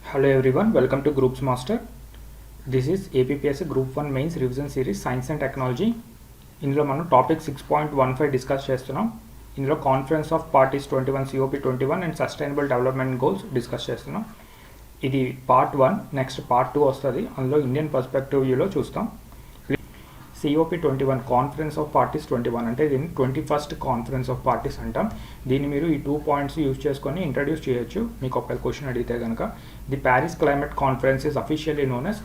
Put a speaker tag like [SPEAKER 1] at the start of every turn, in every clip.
[SPEAKER 1] Hello everyone, welcome to Groups Master. This is APPSC Group 1 Mains Revision Series Science and Technology. ఇందులో మనం topic 6.15 discuss చేస్తున్నాం. ఇందులో conference of parties 21 COP21 and sustainable development goals discuss చేస్తున్నాం. ఇది part 1. Next part 2 వస్తుంది. అందులో Indian perspective వ్యూలో చూస్తాం. COP21 కాన్ఫరెన్స్ ఆఫ్ పార్టీస్ 21 అంటే దీన్ని 21st కాన్ఫరెన్స్ ఆఫ్ పార్టీస్ అంటాం. దీన్ని మీరు ఈ 2 పాయింట్స్ యూజ్ చేసుకొని ఇంట్రడ్యూస్ చేయొచ్చు మీకు ఒక క్వశ్చన్ అడిగితే కనుక. The Paris climate conference is officially known as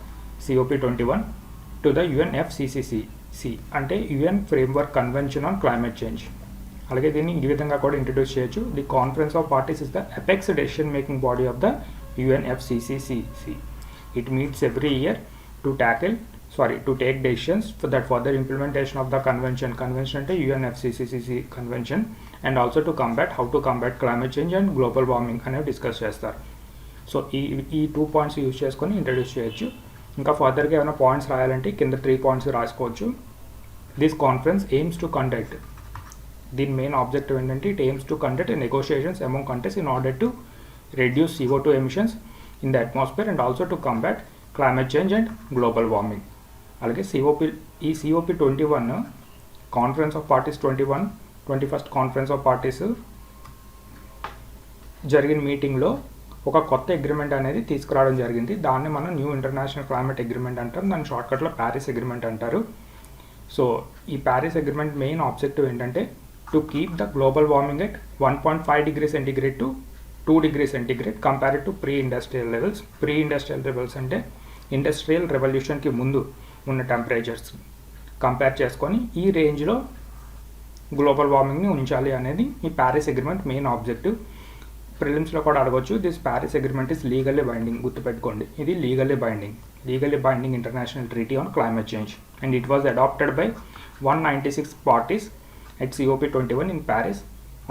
[SPEAKER 1] COP21 to the UNFCCC అంటే UN framework convention on climate change. అలాగే దీన్ని ఈ విధంగా కూడా ఇంట్రడ్యూస్ చేయొచ్చు. The conference of parties is the apex decision making body of the UNFCCC. It meets every year to take decisions for that further implementation of the convention అంటే UNFCCC convention, and also to how to combat climate change and global warming అనేవి discuss చేస్తారు. So ఈ 2 points use చేసుకొని introduce చేయొచ్చు. ఇంకా ఫర్దర్గా ఏమైనా points రాయాలంటే కింద 3 పాయింట్స్ రాసుకోవచ్చు. This conference AIIMS to conduct, దీని మెయిన్ ఆబ్జెక్టివ్ ఏంటంటే it aims to conduct negotiations among countries in order to reduce CO2 emissions in the atmosphere and also to combat climate change and global warming. అలాగే COP21 conference of parties 21st conference of parties జరిగిన మీటింగ్లో ఒక కొత్త agreement అనేది తీసుకురావడం జరిగింది. దాన్ని మనం న్యూ ఇంటర్నేషనల్ క్లైమేట్ అగ్రిమెంట్ అంటాం. దాని షార్ట్కట్లో ప్యారిస్ అగ్రిమెంట్ అంటారు. సో ఈ ప్యారిస్ అగ్రిమెంట్ మెయిన్ ఆబ్జెక్టివ్ ఏంటంటే to keep the global warming at 1.5 degrees centigrade to 2 degrees centigrade compared to pre industrial levels అంటే ఇండస్ట్రియల్ రెవల్యూషన్కి ముందు ఉన్న టెంపరేచర్స్ కంపేర్ చేసుకొని ఈ రేంజ్లో గ్లోబల్ వార్మింగ్ని ఉంచాలి అనేది ఈ ప్యారిస్ అగ్రిమెంట్ మెయిన్ ఆబ్జెక్టివ్. ప్రిలిమ్స్లో కూడా అడగవచ్చు. This Paris agreement is legally binding. గుర్తుపెట్టుకోండి, ఇది legally binding international treaty on climate change, and it was adopted by 196 parties at COP21 in Paris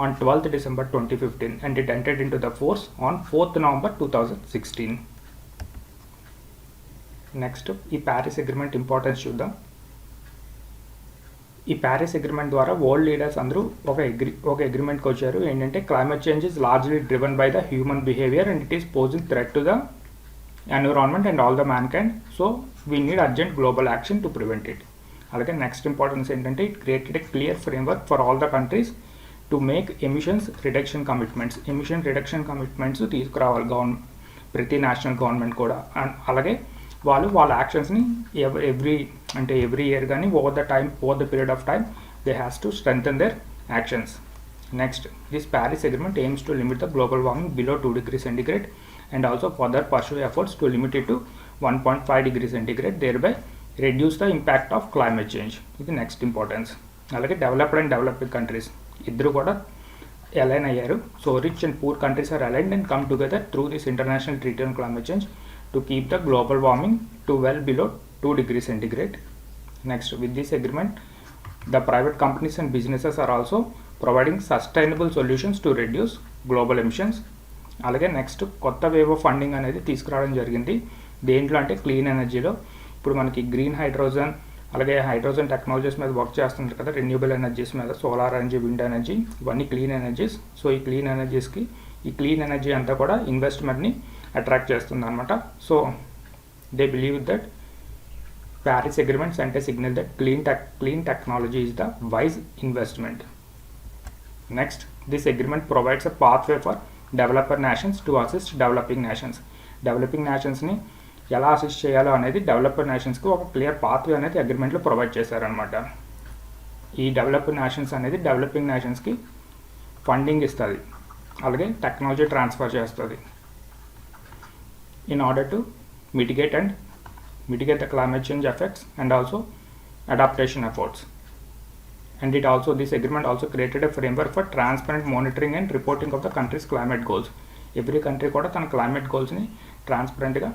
[SPEAKER 1] on 12th December 2015, and it entered into the force on 4th November 2016. Next ఈ Paris agreement importance చూద్దాం. ఈ Paris agreement ద్వారా world leaders అందరూ ఒక అగ్రిమెంట్కి వచ్చారు. ఏంటంటే climate change is largely driven by the human behaviour and it is posing threat to the environment and all the man kind. So we need urgent global action to prevent it. అలాగే next importance ఏంటంటే it created a clear framework for all the countries to make emission reduction commitments తీసుకురావాలి ప్రతి national government కూడా. And అలాగే వాళ్ళ యాక్షన్స్ని every year కానీ over the period of time they has to strengthen there actions. Next this Paris agreement AIIMS to limit the global warming below 2 degrees centigrade and also further pursue efforts to limit it to 1.5 degrees centigrade, thereby reduce the impact of climate change. ఇది next importance. అలాగే developed and developing countries ఇద్దరు కూడా align అయ్యారు. So rich and poor countries are aligned and come together through this international treaty on climate change to keep the global warming to well below 2 degrees centigrade. Next, with this agreement, the private companies and businesses are also providing sustainable solutions to reduce global emissions. అలాగే next కొత్త wave of funding అనేది తీసుకురావడం జరిగింది. దేంట్లో అంటే clean ఎనర్జీలో. ఇప్పుడు మనకి గ్రీన్ హైడ్రోజన్ అలాగే హైడ్రోజన్ టెక్నాలజీస్ మీద వర్క్ చేస్తుంటారు కదా, రెన్యూబుల్ ఎనర్జీస్ మీద, సోలార్ ఎనర్జీ, విండ్ ఎనర్జీ, ఇవన్నీ క్లీన్ ఎనర్జీస్. సో ఈ క్లీన్ ఎనర్జీ అంతా కూడా ఇన్వెస్ట్మెంట్ని అట్రాక్ట్ చేస్తుంది అనమాట. So they believe that Paris agreement sent a signal that clean technology is the wise investment. Next this agreement provides a pathway for developer nations to assist developing నేషన్స్ని ఎలా assist చేయాలో అనేది developer నేషన్స్కి ఒక clear pathway అనేది అగ్రిమెంట్లో provide చేశారనమాట. ఈ developer nations అనేది developing నేషన్స్కి ఫండింగ్ ఇస్తుంది, అలాగే టెక్నాలజీ ట్రాన్స్ఫర్ చేస్తుంది in order to mitigate the climate change effects and also adaptation efforts. And this agreement also created a framework for transparent monitoring and reporting of the country's climate goals. Every country kuda tana climate goals ni transparent ga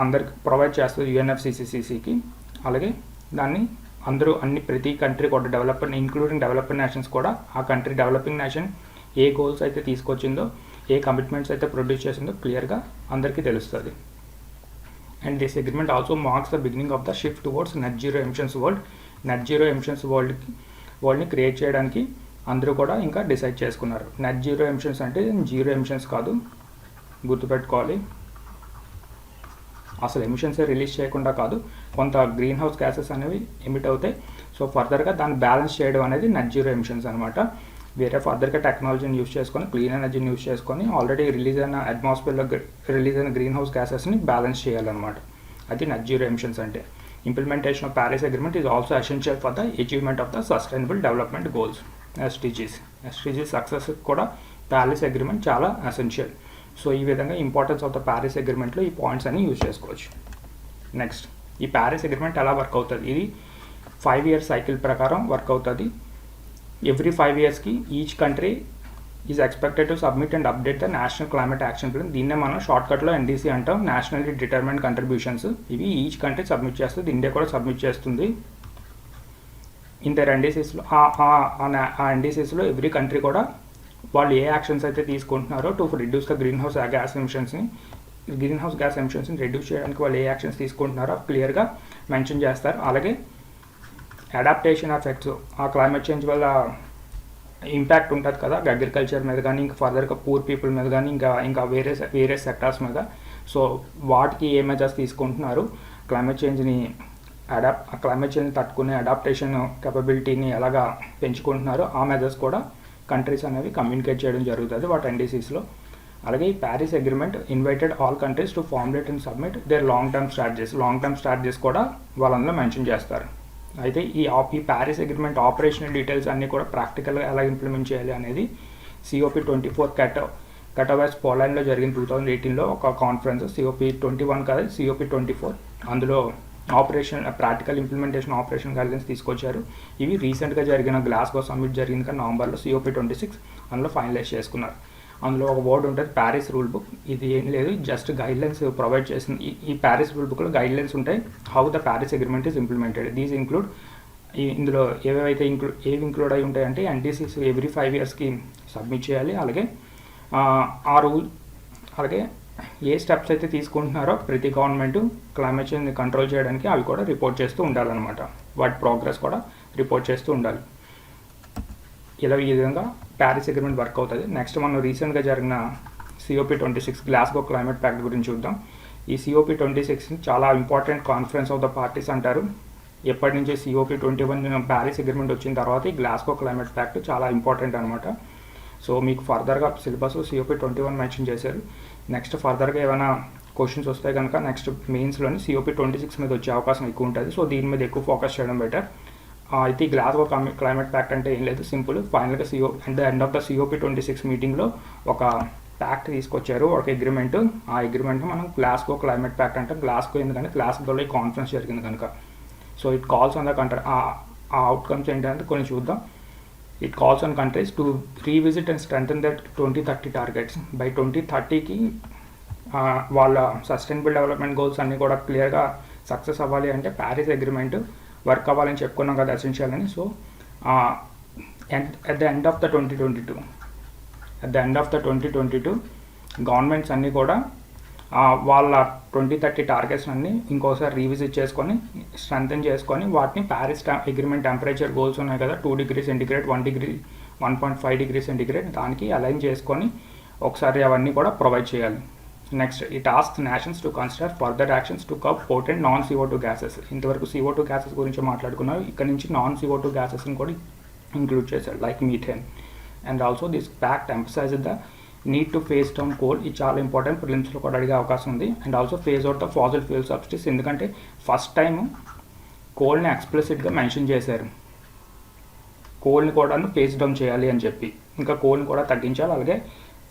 [SPEAKER 1] andariki provide chestadi UNFCCC ki. alage danni andaru prati country kuda development including developing nations kuda aa country developing nation A goals అయితే తీసుకొచ్చిందో, ఏ commitments అయితే produce చేసిందో క్లియర్గా అందరికీ తెలుస్తుంది. And this agreement also marks the beginning of the shift towards net zero emissions వరల్డ్ని create చేయడానికి అందరూ కూడా ఇంకా డిసైడ్ చేసుకున్నారు. నెట్ జీరో ఎమిషన్స్ అంటే జీరో ఎమిషన్స్ కాదు, గుర్తుపెట్టుకోవాలి. అసలు ఎమిషన్స్ రిలీజ్ చేయకుండా కాదు, కొంత గ్రీన్ హౌస్ గ్యాసెస్ అనేవి ఎమిట్ అవుతాయి. సో ఫర్దర్గా దాన్ని బ్యాలెన్స్ చేయడం అనేది నెట్ జీరో ఎమిషన్స్ అనమాట. వేరే ఫర్దర్గా టెక్నాలజీని యూస్ చేసుకొని, క్లీన్ ఎనర్జీని యూస్ చేసుకొని ఆల్రెడీ రిలీజ్ అయిన అట్మాస్ఫియర్లో రిలీజ్ అయిన గ్రీన్ హౌస్ గ్యాసెస్ని బ్యాలెన్స్ చేయాలన్నమాట. అది నెట్ జీరో ఎమిషన్స్ అంటే. Implementation of Paris agreement is also essential for the achievement of the sustainable development goals, SDGs. SDGs success కూడా ప్యారిస్ అగ్రిమెంట్ చాలా essential. So ఈ విధంగా importance of the Paris అగ్రిమెంట్లో ఈ points అన్ని use చేసుకోవచ్చు. Next, ఈ Paris agreement ఎలా work అవుతుంది? ఇది 5 year సైకిల్ ప్రకారం వర్క్ అవుతుంది. ఎవ్రీ 5 yearsకి each country is expected to submit and update the national climate action plan. దీన్నే మనం షార్ట్కట్లో NDC అంటాం, నేషనల్లీ డిటర్మైన్డ్ కంట్రిబ్యూషన్స్. ఇవి ఈచ్ కంట్రీ సబ్మిట్ చేస్తుంది, ఇండియా కూడా సబ్మిట్ చేస్తుంది. ఇంటర్ NDCస్లో ఆ NDCస్లో ఎవ్రీ కంట్రీ కూడా వాళ్ళు ఏ యాక్షన్స్ అయితే తీసుకుంటున్నారో to reduce the greenhouse gas ఎమిషన్స్ని రిడ్యూస్ చేయడానికి వాళ్ళు ఏ యాక్షన్స్ తీసుకుంటున్నారో క్లియర్గా మెన్షన్ చేస్తారు. అలాగే అడాప్టేషన్ ఎఫెక్ట్స్, ఆ క్లైమేట్ చేంజ్ వల్ల ఇంపాక్ట్ ఉంటుంది కదా అగ్రికల్చర్ మీద కానీ, ఇంకా ఫర్దర్గా పూర్ పీపుల్ మీద కానీ, ఇంకా వేరే సెక్టార్స్ మీద. సో వాటికి ఏ మెజర్స్ తీసుకుంటున్నారు, క్లైమేట్ చేంజ్ని తట్టుకునే అడాప్టేషన్ కెపబిలిటీని ఎలాగా పెంచుకుంటున్నారో ఆ మెజర్స్ కూడా కంట్రీస్ అనేవి కమ్యూనికేట్ చేయడం జరుగుతుంది వాటి NDCస్లో. అలాగే ఈ Paris agreement invited all countries to formulate and submit their long term strategies కూడా వాళ్ళందరూ మెన్షన్ చేస్తారు. అయితే ఈ ప్యారిస్ అగ్రిమెంట్ ఆపరేషనల్ డీటెయిల్స్ అన్నీ కూడా ప్రాక్టికల్గా ఎలా ఇంప్లిమెంట్ చేయాలి అనేది COP24 కటోవెస్ పోలాండ్లో జరిగిన 2018లో ఒక కాన్ఫరెన్స్. COP21 కాదు, COP24. అందులో ప్రాక్టికల్ ఇంప్లిమెంటేషన్ ఆపరేషన్ గైడ్లైన్స్ తీసుకొచ్చారు. ఇవి రీసెంట్గా జరిగిన గ్లాస్గో సమ్మిట్ జరిగింది కదా నవంబర్లో, COP26 అందులో ఫైనలైజ్ చేసుకున్నారు. అందులో ఒక వర్డ్ ఉంటుంది ప్యారిస్ రూల్ బుక్. ఇది ఏం లేదు, జస్ట్ గైడ్లైన్స్ ప్రొవైడ్ చేసింది. ఈ ప్యారిస్ రూల్ బుక్లో గైడ్లైన్స్ ఉంటాయి, how the Paris agreement is implemented. These include, ఇందులో ఏవేవైతే ఇంక్లూడ్ అయి ఉంటాయంటే NDCs ఎవ్రీ 5 yearsకి సబ్మిట్ చేయాలి. అలాగే ఆ రూల్, అలాగే ఏ స్టెప్స్ అయితే తీసుకుంటున్నారో ప్రతి గవర్నమెంట్ క్లైమేట్ చేంజ్ని కంట్రోల్ చేయడానికి అవి కూడా రిపోర్ట్ చేస్తూ ఉండాలన్నమాట. వాటి ప్రోగ్రెస్ కూడా రిపోర్ట్ చేస్తూ ఉండాలి. ఇలా ఈ విధంగా ప్యారిస్ అగ్రిమెంట్ వర్క్ అవుతుంది. నెక్స్ట్ మనం రీసెంట్గా జరిగిన COP26 గ్లాస్గో క్లైమేట్ ప్యాక్ట్ గురించి చూద్దాం. ఈ COP26 చాలా important conference of the parties అంటారు. ఎప్పటి నుంచి COP21 ప్యారిస్ అగ్రిమెంట్ వచ్చిన తర్వాత ఈ గ్లాస్గో క్లైమేట్ ప్యాక్ట్ చాలా ఇంపార్టెంట్ అనమాట. సో మీకు ఫర్దర్గా సిలబస్ COP21 మెన్షన్ చేశారు. నెక్స్ట్ ఫర్దర్గా ఏమైనా క్వశ్చన్స్ వస్తే కనుక నెక్స్ట్ మెయిన్స్లోని COP26 మీద వచ్చే అవకాశం ఎక్కువ ఉంటుంది. సో దీని మీద ఎక్కువ ఫోకస్ చేయడం బెటర్. అయితే ఈ గ్లాస్గో క్లైమేట్ ప్యాక్ట్ అంటే ఏం లేదు, సింపుల్. ఫైనల్గా at the end of the COP26 మీటింగ్లో ఒక ప్యాక్ట్ తీసుకొచ్చారు, ఒక అగ్రిమెంట్. ఆ అగ్రిమెంట్ని మనం గ్లాస్గో క్లైమేట్ ప్యాక్ట్ అంటే గ్లాస్గో ఎందుకంటే గ్లాస్గోలో ఈ కాన్ఫరెన్స్ జరిగింది కనుక. So it calls on the country, ఆ అవుట్కమ్స్ ఏంటంటే కొన్ని చూద్దాం. It calls on countries to revisit and strengthen their 2030 targets. By 2030కి వాళ్ళ సస్టైనబుల్ డెవలప్మెంట్ గోల్స్ అన్నీ కూడా క్లియర్గా సక్సెస్ అవ్వాలి అంటే ప్యారిస్ అగ్రిమెంట్ వర్క్ అవ్వాలని చెప్పుకున్నాం కదా ఎసెన్షియల్ అని. So at the end of the 2022 governments అన్నీ కూడా వాళ్ళ 2030 టార్గెట్స్ అన్నీ ఇంకోసారి రీవిజిట్ చేసుకొని స్ట్రెంథెన్ చేసుకొని వాటిని ప్యారిస్ అగ్రిమెంట్ టెంపరేచర్ గోల్స్ ఉన్నాయి కదా 2 degrees సెంటిగ్రేడ్, 1.5 degrees సెంటిగ్రేడ్, దానికి అలైన్ చేసుకొని ఒకసారి అవన్నీ కూడా ప్రొవైడ్ చేయాలి. నెక్స్ట్, ఈ task nations to consider further actions to cup potent non CO2 gases. ఇంతవరకు CO2 గ్యాసెస్ గురించి మాట్లాడుకున్నారు, ఇక్కడ నుంచి నాన్ CO2 గ్యాసెస్ని కూడా ఇంక్లూడ్ చేశారు, like methane. And also this pact emphasise the need to phase down coal. ఇది చాలా ఇంపార్టెంట్, ప్రిలిమ్స్లో కూడా అడిగే అవకాశం ఉంది. And also phase out the fossil fuel subsidies. ఎందుకంటే ఫస్ట్ టైం కోల్ని ఎక్స్ప్లిసిట్గా మెన్షన్ చేశారు, కోల్ని కూడా ఫేస్ డౌన్ చేయాలి అని చెప్పి, ఇంకా కోల్ని కూడా తగ్గించాలి, అలాగే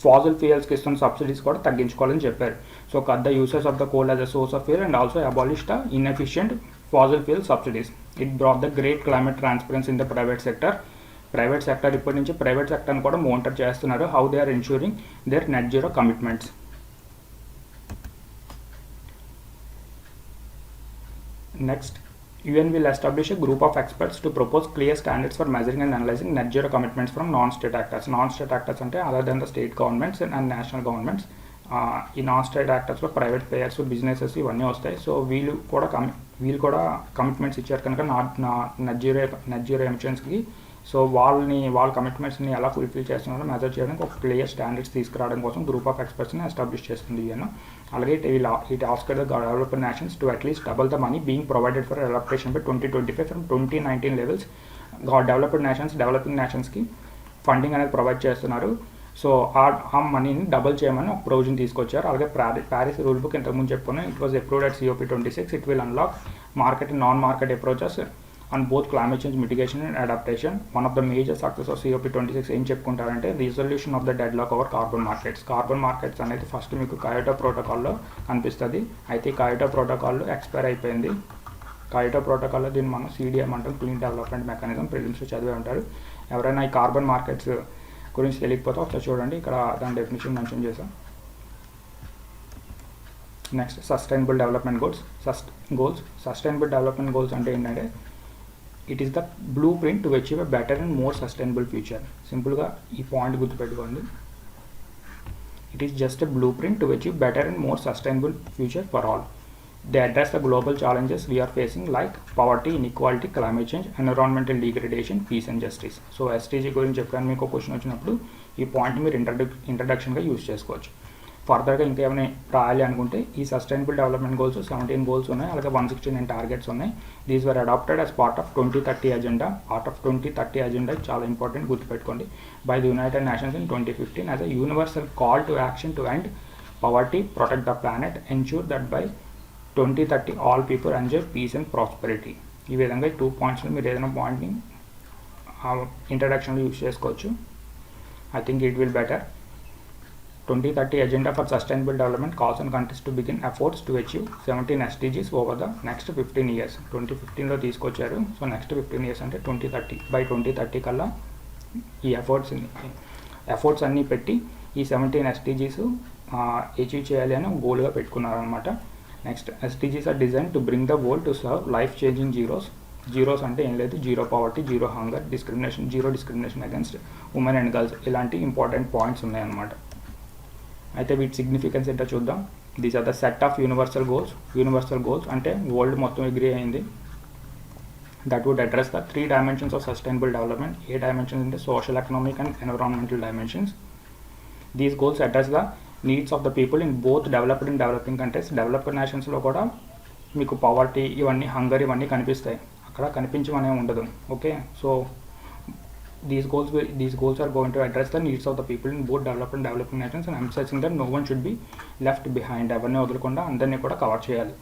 [SPEAKER 1] ఫాసిల్ ఫ్యూయల్స్కి ఇస్తున్న సబ్సిడీస్ కూడా తగ్గించుకోవాలని చెప్పారు. So cut the uses of the coal as a source of fuel and also abolish the inefficient fossil fuel subsidies. It brought the great climate transparency in the private sector. Private sector ఇప్పటి నుంచి ప్రైవేట్ సెక్టర్ని కూడా monitor చేస్తున్నారు, how they are ensuring their net zero commitments. Next, UN will establish a group of experts to propose clear standards for measuring and analyzing net zero commitments from non-state actors. Non-state actors అంటే other than the state governments and national governments. ఈ non-state actorsలో private players, businesses ఇవన్నీ వస్తాయి. So వీళ్ళు కూడా commitments ఇచ్చారు కనుక net zero ఎమిషన్స్కి so వాళ్ళ కమిట్మెంట్స్ని ఎలా ఫుల్ఫిల్ చేస్తున్నారో మెజర్ చేయడానికి ఒక క్లియర్ స్టాండర్డ్స్ తీసుకురావడం కోసం గ్రూప్ ఆఫ్ ఎక్స్పర్ట్స్ని ఎస్టాబ్లిష్ చేస్తుంది యూఎన్. అలాగే it asked the developed nations to at least double the money being provided for adaptation by 2025 from 2019 levels. Developing నేషన్స్కి ఫండింగ్ అనేది ప్రొవైడ్ చేస్తున్నారు. సో ఆ మనీని డబుల్ చేయమని ఒక ప్రొవిజన్ తీసుకొచ్చారు. అలాగే ప్యారిస్ రూల్ బుక్ ఇంతకుముందు చెప్పుకున్నాం, it was approved at COP26. It will unlock market and non market approaches on both climate change mitigation and adaptation. One of the major success of COP26 ఏం చెప్పుకుంటారంటే resolution of the deadlock over carbon markets అనేది first మీకు Kyoto ప్రోటోకాల్లో కనిపిస్తుంది. అయితే కయోటో protocol expire అయిపోయింది. కయోటో ప్రోటోకాల్లో దీన్ని మనం CDM అంటాం, క్లీన్ డెవలప్మెంట్ మెకానిజం. ప్రిలిమ్స్లో చదివే ఉంటారు. ఎవరైనా ఈ కార్బన్ మార్కెట్స్ గురించి తెలియకపోతే ఒకసారి చూడండి, ఇక్కడ దాని డెఫినేషన్ మెన్షన్ చేశాం. Next sustainable development goals. Sustainable development goals అంటే ఏంటంటే it is the blueprint to achieve a better and more sustainable future. సింపుల్గా ఈ పాయింట్ గుర్తుపెట్టుకోండి. It is just a blueprint to achieve better and more sustainable future for all. They address the global challenges we're facing like poverty, inequality, climate change, environmental degradation, peace and justice. So SDG గురించి చెప్పాను. మీకు ఒక question వచ్చినప్పుడు ఈ point మీరు ఇంట్రడక్షన్గా use చేసుకోవచ్చు. ఫర్దర్గా ఇంకా ఏమైనా రాయాలి అనుకుంటే ఈ సస్టైనబుల్ డెవలప్మెంట్ గోల్స్ 17 గోల్స్ ఉన్నాయి. అలాగే 169 టార్గెట్స్ ఉన్నాయి. These were adopted as part of 2030 agenda. Part of 2030 agenda చాలా ఇంపార్టెంట్, గుర్తుపెట్టుకోండి. By the United Nations in 2015 as a universal call to action to end poverty, protect the planet, ensure that by 2030 all people enjoy peace and prosperity. ఈ విధంగా ఈ 2 పాయింట్స్లో మీరు ఏదైనా పాయింట్ని ఇంట్రడక్షన్లో యూజ్ చేసుకోవచ్చు. I think it will better. 2030 Agenda for Sustainable Development calls on countries to begin efforts to achieve 17 SDGs over the next 15 years. 2015లో తీసుకొచ్చారు. సో నెక్స్ట్ 15 years అంటే 2030. బై 2030 కల్లా ఈ ఎఫర్ట్స్ అన్నీ పెట్టి ఈ 17 SDGs అచీవ్ చేయాలి అని గోల్గా పెట్టుకున్నారనమాట. Next SDGs are design to bring the world to serve life changing zeros అంటే ఏం లేదు, zero poverty, zero hunger, zero discrimination against women and girls, ఇలాంటి ఇంపార్టెంట్ పాయింట్స్ ఉన్నాయన్నమాట. అయితే వీటి సిగ్నిఫికెన్స్ ఏంటో చూద్దాం. These are the set of universal goals అంటే వరల్డ్ మొత్తం అగ్రీ అయింది. That would address the 3 dimensions of sustainable development. ఏ డైమెన్షన్స్ అంటే social, economic and environmental dimensions. These goals address the needs of the people in both developed and developing countries. Developed నేషన్స్లో కూడా మీకు poverty, ఇవన్నీ hunger, ఇవన్నీ కనిపిస్తాయి. అక్కడ కనిపించమనే ఉండదు. Okay, so these goals are going to address the needs of the people in both developed and developing nations and emphasizing that no one should be left behind. ఎవరిని వదలకుండా అందరినీ కూడా కవర్ చేయాలి.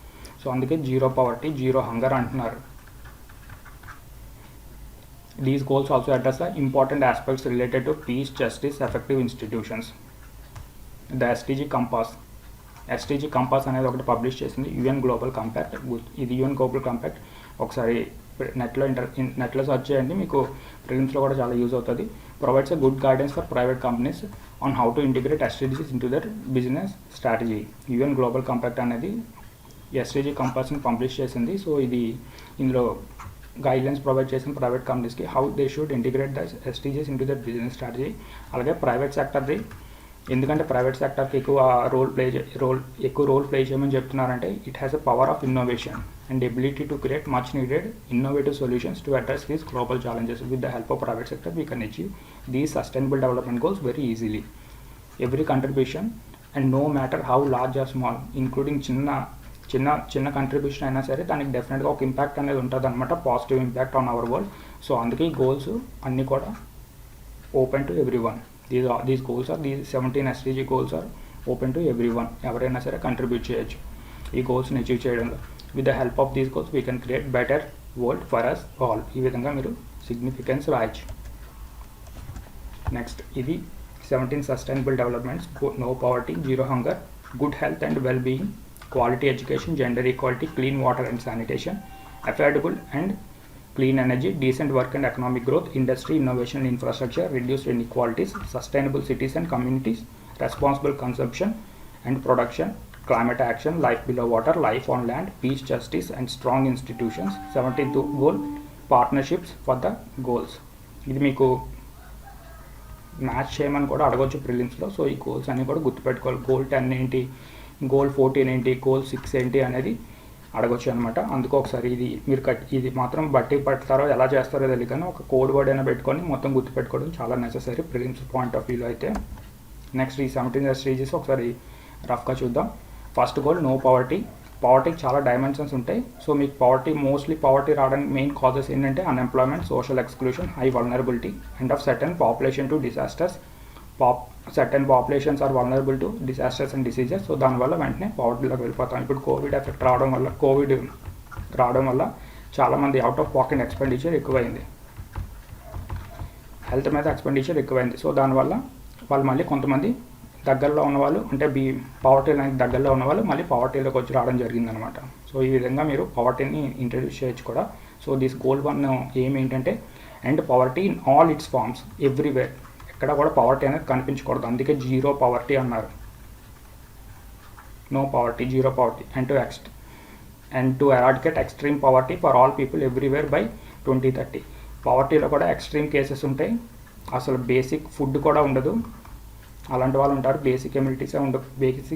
[SPEAKER 1] సో అందుకే జీరో పవర్టీ, జీరో హంగర్ అంటున్నారు. These goals also address the important aspects related to peace, justice, effective institutions. The SDG compass అనేది ఒకటి publish చేసింది UN గ్లోబల్ కాంపాక్ట్. ఇది UN గ్లోబల్ కాంపాక్ట్ ఒకసారి నెట్లో సర్చ్ చేయండి, మీకు ప్రిలిమ్స్లో కూడా చాలా యూజ్ అవుతుంది. Provides a good guidance for private companies on how to integrate SDGs into their business strategy. UN global compact అనేది SDG కంపాస్ని పబ్లిష్ చేసింది. సో ఇందులో గైడ్లైన్స్ ప్రొవైడ్ చేసిన ప్రైవేట్ కంపెనీస్కి how they should integrate the SDGs into their business strategy. అలాగే private సెక్టర్ది, ఎందుకంటే private సెక్టర్కి ఎక్కువ రోల్ ప్లే చేయమని చెప్తున్నారంటే it has a power of innovation and ability to create much needed innovative solutions to address these global challenges. With the help of private sector, we can achieve these sustainable development goals very easily. Every contribution, and no matter how large or small, including చిన్న contribution అయినా సరే దానికి డెఫినెట్గా ఒక impact అనేది ఉంటుంది అనమాట, positive impact on our world. So అందుకే ఈ గోల్స్ అన్నీ కూడా open to everyone. These goals are 17 SDG goals are open to everyone. ఎవరైనా సరే కంట్రిబ్యూట్ చేయొచ్చు ఈ గోల్స్ని అచీవ్ చేయడంలో. With the help of these goals, we can create better world for us all. ఈ విధంగా మీరు సిగ్నిఫికెన్స్ రాయొచ్చు. నెక్స్ట్ ఇది 17 sustainable developments. No poverty, zero hunger, good health and well being, quality education, gender equality, clean water and sanitation, affordable and clean energy, decent work and economic growth, industry, innovation and infrastructure, reduced inequalities, sustainable cities and communities, responsible consumption and production, climate action, life below water, life on land, peace, justice and strong institutions. 17th goal, partnerships for the goals. ఇది మీకు match చేయమని కూడా అడగవచ్చు ప్రిలిమ్స్లో. So ఈ goals అన్నీ కూడా గుర్తుపెట్టుకోవాలి. Goal 10 ఏంటి, గోల్ 14 ఏంటి, గోల్ 6 ఏంటి అనేది అడగొచ్చు అనమాట. అందుకు ఒకసారి ఇది మాత్రం బట్టి పడతారో ఎలా చేస్తారో తెలియదు, కానీ ఒక కోడ్ వర్డ్ అయినా పెట్టుకొని మొత్తం గుర్తుపెట్టుకోవడం చాలా నెససరీ ప్రిలిమ్స్ పాయింట్ ఆఫ్ వ్యూలో అయితే. నెక్స్ట్ ఈ 17 స్టేజెస్ ఒకసారి రఫ్గా చూద్దాం. First goal no poverty. పవర్టీకి చాలా డైమెన్షన్స్ ఉంటాయి. సో మీకు మోస్ట్లీ పవర్టీ రావడానికి మెయిన్ కాజెస్ ఏంటంటే unemployment, social exclusion, high vulnerability, and of certain population to disasters. Certain populations are vulnerable to disasters and diseases. So దానివల్ల వెంటనే పవర్టీలోకి వెళ్ళిపోతాం. ఇప్పుడు కోవిడ్ రావడం వల్ల చాలామంది అవుట్ ఆఫ్ పాకెట్ ఎక్స్పెండిచర్ ఎక్కువైంది, హెల్త్ మీద ఎక్స్పెండిచర్ ఎక్కువైంది. సో దానివల్ల వాళ్ళు మళ్ళీ కొంతమంది దగ్గరలో ఉన్నవాళ్ళు, అంటే పవర్టీ లైన్కి దగ్గరలో ఉన్నవాళ్ళు మళ్ళీ పవర్టీలోకి వచ్చి రావడం జరిగిందనమాట. సో ఈ విధంగా మీరు పవర్టీని ఇంట్రడ్యూస్ చేయొచ్చు కూడా. సో దిస్ గోల్ 1 ఏం ఏంటంటే end poverty in all its forms everywhere. ఎక్కడ కూడా పవర్టీ అనేది కనిపించకూడదు, అందుకే జీరో పవర్టీ అన్నారు. No poverty, zero poverty. And to eradicate extreme poverty for all people everywhere by 2030. పవర్టీలో కూడా ఎక్స్ట్రీమ్ కేసెస్ ఉంటాయి, అసలు బేసిక్ ఫుడ్ కూడా ఉండదు, అలాంటి వాళ్ళు ఉంటారు. బేసిక్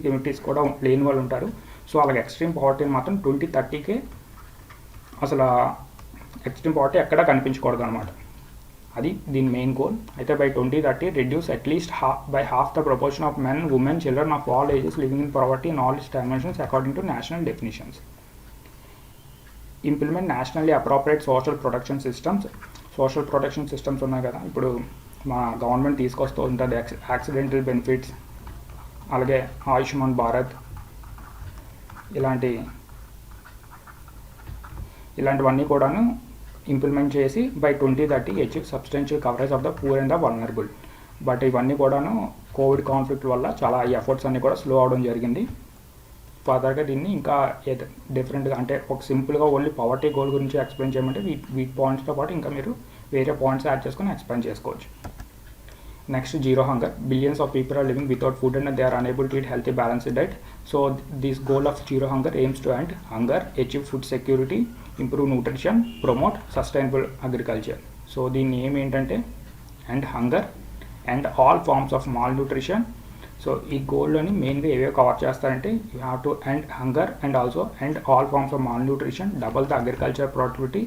[SPEAKER 1] ఎమ్యూనిటీస్ కూడా లేని వాళ్ళు ఉంటారు. సో అలాగే ఎక్స్ట్రీమ్ పవర్టీని మాత్రం 2030కే అసలు ఎక్స్ట్రీమ్ పవర్టీ ఎక్కడా కనిపించకూడదు అనమాట. అది దీని మెయిన్ గోల్. అయితే by 2030 reduce at least by half the proportion of men, women, children of all ages living in poverty in all it's dimensions according to national definitions. Implement nationally appropriate social protection systems ఉన్నాయి కదా, ఇప్పుడు మా government తీసుకొస్తూ ఉంటుంది. Accidental benefits, అలాగే ఆయుష్మాన్ భారత్, ఇలాంటివన్నీ కూడాను implement చేసి by 2030 achieve substantial coverage of the poor and the vulnerable. But ఇవన్నీ కూడాను కోవిడ్ కాన్ఫ్లిక్ట్ వల్ల చాలా ఈ ఎఫర్ట్స్ అన్నీ కూడా స్లో అవడం జరిగింది. ఫర్దర్గా దీన్ని ఇంకా డిఫరెంట్గా, అంటే ఒక సింపుల్గా ఓన్లీ పవర్టీ గోల్ గురించి ఎక్స్ప్లెయిన్ చేయమంటే వీటి పాయింట్స్తో పాటు ఇంకా మీరు వేరే పాయింట్స్ యాడ్ చేసుకొని ఎక్స్ప్లెయిన్ చేసుకోవచ్చు. Next zero hunger. Billions of people are living without food and they are unable to eat healthy balanced diet. So this goal of zero hunger aims to end hunger, achieve food security, improve nutrition, promote sustainable agriculture. So దీన్ని ఏంటంటే end hunger and all forms of malnutrition. So ఈ గోల్లోని మెయిన్గా ఏవేవి cover చేస్తారంటే you have to end hunger and also end all forms of malnutrition, double the agriculture productivity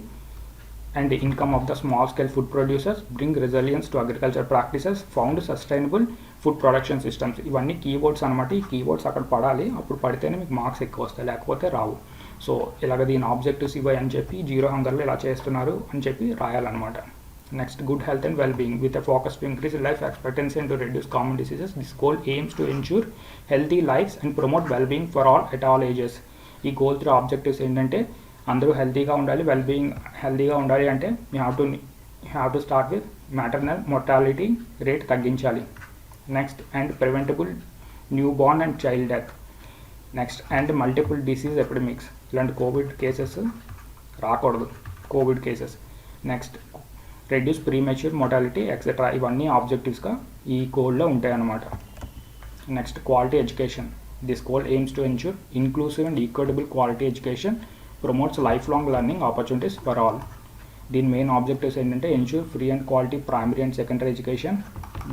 [SPEAKER 1] and the income of the small scale food producers, bring resilience to agriculture practices, found sustainable food production systems. ఇవన్నీ keywords అనమాట. ఈ keywords అక్కడ పడాలి, అప్పుడు పడితేనే మీకు marks ఎక్కువ వస్తాయి, లేకపోతే రావు. సో ఇలాగ దీని ఆబ్జెక్టివ్స్ ఇవ్వాలి అని చెప్పి జీరో హంగర్లో ఇలా చేస్తున్నారు అని చెప్పి రాయాలన్నమాట. Next good health and well being with a focus to increase life expectancy and to reduce common diseases. This goal aims to ensure healthy lives and promote well being for all at all ages. ఈ goal 3 objectives ఏంటంటే అందరూ హెల్తీగా ఉండాలి. హెల్తీగా ఉండాలి అంటే you have to start with maternal mortality rate తగ్గించాలి. Next and preventable newborn and child death. Next and multiple disease epidemics. ఇలాంటి కోవిడ్ కేసెస్ రాకూడదు, Covid cases. Next reduce premature mortality etcetera. ఇవన్నీ ఆబ్జెక్టివ్స్గా ఈ గోల్లో ఉంటాయి అన్నమాట. Next quality education. This goal aims to ensure inclusive and equitable quality education, promotes lifelong learning opportunities for all. దీని main objectives ఏంటంటే ensure free and quality primary and secondary education,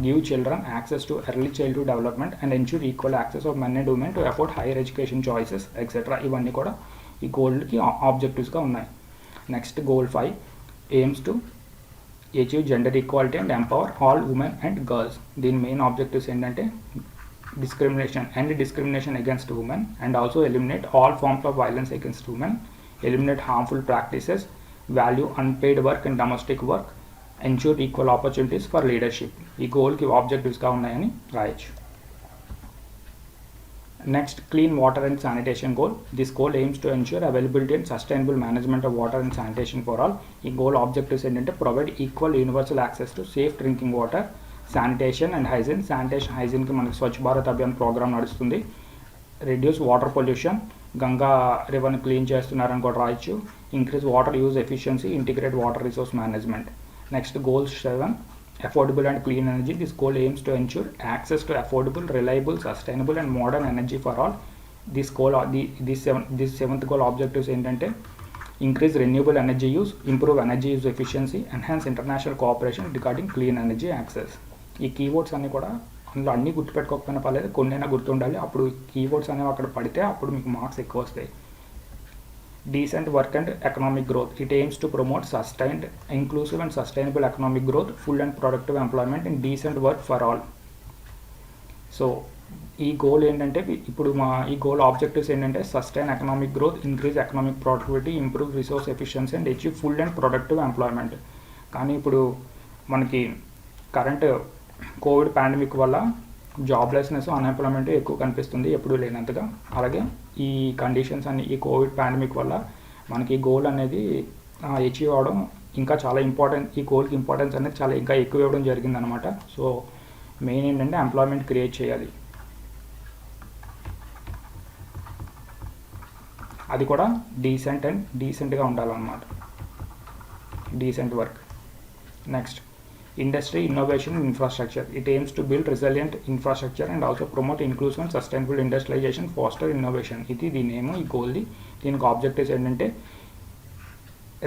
[SPEAKER 1] give children access to early childhood development and ensure equal access of men and women to afford higher education choices etcetera. ఇవన్నీ కూడా ఈ గోల్కి ఆబ్జెక్టివ్స్గా ఉన్నాయి. Next goal 5 AIIMS to achieve gender equality and empower all women and girls. దీని main objectives ఏంటంటే discrimination against women and also eliminate all forms of violence against women, eliminate harmful practices, value unpaid work and domestic work, ensure equal opportunities for leadership. ఈ గోల్కి ఆబ్జెక్టివ్స్గా ఉన్నాయని రాయొచ్చు. Next clean water and sanitation goal. This goal aims to ensure availability and sustainable management of water and sanitation for all. ఈ goal objectives ఏంటంటే provide equal universal access to safe drinking water, sanitation and హైజీన్కి మనకి Swachh Bharat Abhiyan programme నడుస్తుంది. Reduce water pollution, Ganga రివర్ని clean చేస్తున్నారని కూడా రాయొచ్చు. Increase water use efficiency, integrate water resource management. Next goal 7 affordable and clean energy. This goal aims to ensure access to affordable, reliable, sustainable and modern energy for all. This seventh goal objectives ఏంటంటే increase renewable energy use, improve energy use efficiency, enhance international cooperation regarding clean energy access. ఈ keywords అన్నీ కూడా అందులో అన్నీ గుర్తుపెట్టుకోకపోయినా పర్లేదు, కొన్నైనా గుర్తుండాలి. అప్పుడు keywords అనేవి అక్కడ పడితే అప్పుడు మీకు మార్క్స్ ఎక్కువ వస్తాయి. Decent work and economic growth. It aims to promote sustained, inclusive and sustainable economic growth, full and productive employment and decent work for all. So ఈ గోల్ ఏంటంటే ఇప్పుడు ఈ గోల్ ఆబ్జెక్టివ్స్ ఏంటంటే sustain economic growth, increase economic productivity, improve resource efficiency and achieve full and productive employment. కానీ ఇప్పుడు మనకి current Covid pandemic వల్ల joblessness, unemployment ఎక్కువ కనిపిస్తుంది ఎప్పుడు లేనంతగా. అలాగే ఈ కండిషన్స్ అన్ని ఈ కోవిడ్ పాండమిక్ వల్ల మనకి గోల్ అనేది అచీవ్ అవ్వడం ఇంకా చాలా ఇంపార్టెంట్. ఈ గోల్కి ఇంపార్టెన్స్ అనేది చాలా ఇంకా ఎక్కువ ఇవ్వడం జరిగిందనమాట. సో మెయిన్ ఏంటంటే ఎంప్లాయ్మెంట్ క్రియేట్ చేయాలి, అది కూడా డీసెంట్గా ఉండాలన్నమాట, decent work. Next industry, innovation and infrastructure. It aims to build resilient infrastructure and also promote inclusive and sustainable industrialisation, foster innovation. ఇది దీని ఏమో ఈ గోల్ది. దీనికి ఆబ్జెక్టివ్స్ ఏంటంటే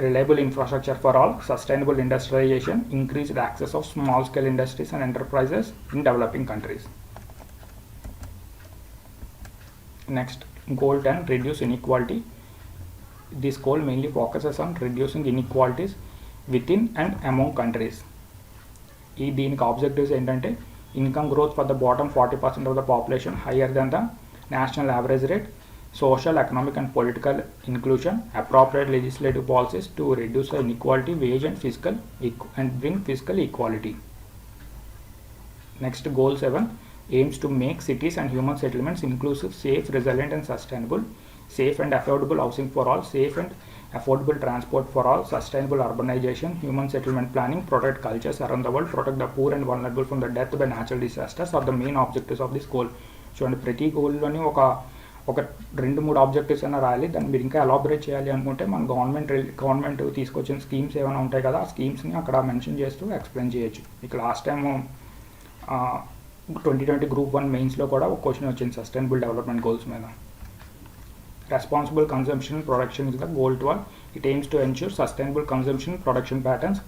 [SPEAKER 1] reliable infrastructure for all, sustainable industrialization, increased access of small scale industries and enterprises in developing countries. Next, goal 10, reduce inequality. This goal mainly focuses on reducing inequalities within and among countries. దీనికి objectives ఏంటంటే income growth for the bottom 40% of the population higher than the national average rate, social, economic and political inclusion, appropriate legislative policies to reduce the inequality, wage and bring fiscal equality. Next, goal 7 aims to make cities and human settlements inclusive, safe, resilient and sustainable, safe and affordable housing for all, safe and affordable transport for all, sustainable urbanization, human settlement planning, protect cultures around the world, protect the poor and vulnerable from the death by natural disasters are the main objectives of this goal. చూడండి, ప్రతి గోల్లోని ఒక 2-3 objectives అయినా రాయాలి. దాన్ని మీరు ఇంకా elaborate చేయాలి అనుకుంటే మన గవర్నమెంట్ తీసుకొచ్చిన స్కీమ్స్ ఏమైనా ఉంటాయి కదా, ఆ స్కీమ్స్ని అక్కడ మెన్షన్ చేస్తూ ఎక్స్ప్లెయిన్ చేయొచ్చు. ఇక లాస్ట్ టైము 2020 గ్రూప్ 1 మెయిన్స్లో కూడా ఒక క్వశ్చన్ వచ్చింది సస్టైనబుల్ డెవలప్మెంట్ గోల్స్ మీద. Responsible consumption production is the goal 12. It aims to ensure sustainable consumption production patterns,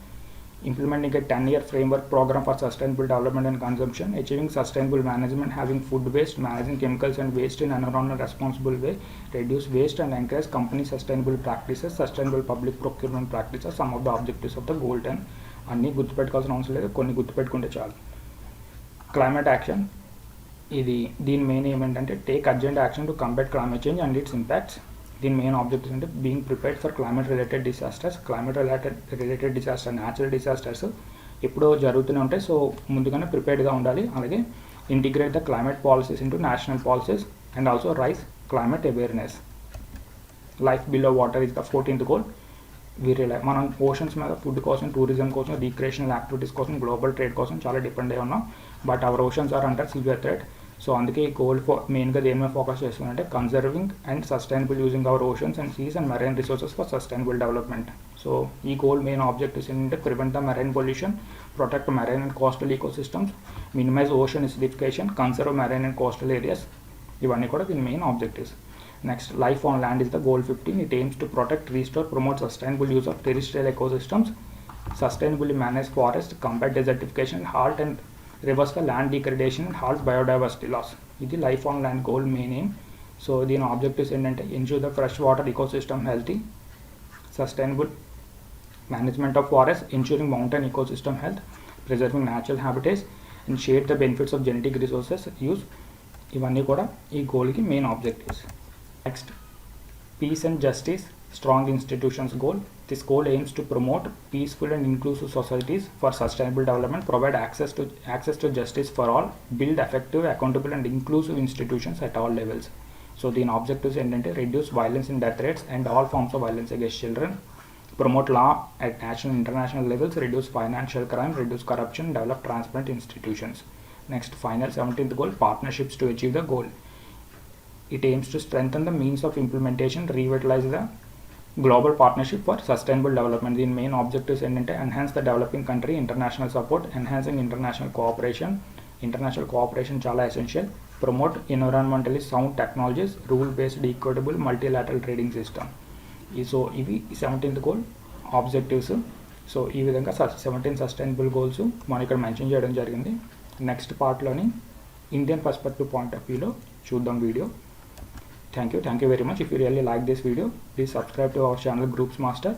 [SPEAKER 1] implementing a 10-year framework program for sustainable development and consumption, achieving sustainable management, having food waste, managing chemicals and waste in an environmental responsible way, reduce waste and encourage company sustainable practices, sustainable public procurement practices, some of the objectives of the goal 10. అన్నీ గుర్తుపెట్టుకోవాల్సిన అవసరం లేదు, కొన్ని గుర్తుపెట్టుకుంటే చాలు. Climate action, దీని main ఏమిటంటే take urgent action to combat climate change and its impacts. దీని మెయిన్ ఆబ్జెక్టివ్స్ అంటే being prepared for climate related disaster, natural disasters ఎప్పుడో జరుగుతూనే ఉంటాయి. సో ముందుగానే ప్రిపేర్డ్గా ఉండాలి. అలాగే integrate the climate policies into national policies and also raise climate awareness. Life below water is the 14th goal. మనం ఓషన్స్ మీద ఫుడ్ కోసం, టూరిజం కోసం, రిక్రియేషనల్ యాక్టివిటీస్ కోసం, గ్లోబల్ ట్రేడ్ కోసం చాలా డిపెండ్ అయి ఉన్నాం. But our oceans are under severe threat. So అందుకే ఈ గోల్ మెయిన్గా దేని మీద ఫోకస్ చేస్తుందంటే conserving and sustainable using our oceans and seas and marine resources for sustainable development. So ఈ గోల్ మెయిన్ ఆబ్జెక్టివ్స్ ఏంటంటే prevent the marine pollution, protect marine and coastal ecosystems, minimise ocean acidification, conserve marine and coastal areas. ఇవన్నీ కూడా దీని main objectives. Next, life on land is the goal 15. It aims to protect, restore, promote sustainable use of terrestrial ecosystems, sustainably manage forest, combat desertification, halt and reverse the land degradation and halt biodiversity loss. ఇది life on land goal main aim. So దీని objectives ఏంటంటే ensure the fresh water ecosystem healthy, sustainable management of forest, ensuring mountain ecosystem health, preserving natural habitats and share the benefits of genetic resources use. ఇవన్నీ కూడా ఈ గోల్కి main objectives. Next, peace and justice, strong institutions goal. This goal aims to promote peaceful and inclusive societies for sustainable development, provide access to justice for all, build effective, accountable and inclusive institutions at all levels. So the objectives ఏంటంటే reduce violence and death rates and all forms of violence against children, promote law at national and international levels, reduce financial crime, reduce corruption, develop transparent institutions. Next, final 17th goal, partnerships to achieve the goal. It aims to strengthen the means of implementation, revitalize the global partnership for sustainable development. దీని main objectives ఏంటంటే enhance the developing country international support, enhancing international cooperation చాలా essential, promote environmentally sound technologies, rule based equitable multilateral trading system. So ఇవి 17th goal objectives. So ఈ విధంగా 17 sustainable goals మనం ఇక్కడ mention చేయడం జరిగింది. నెక్స్ట్ పార్ట్లోని ఇండియన్ పర్స్పెక్టివ్ పాయింట్ ఆఫ్ వ్యూలో చూద్దాం video. Thank you very much. If you really like this video, please subscribe to our channel Groups Master.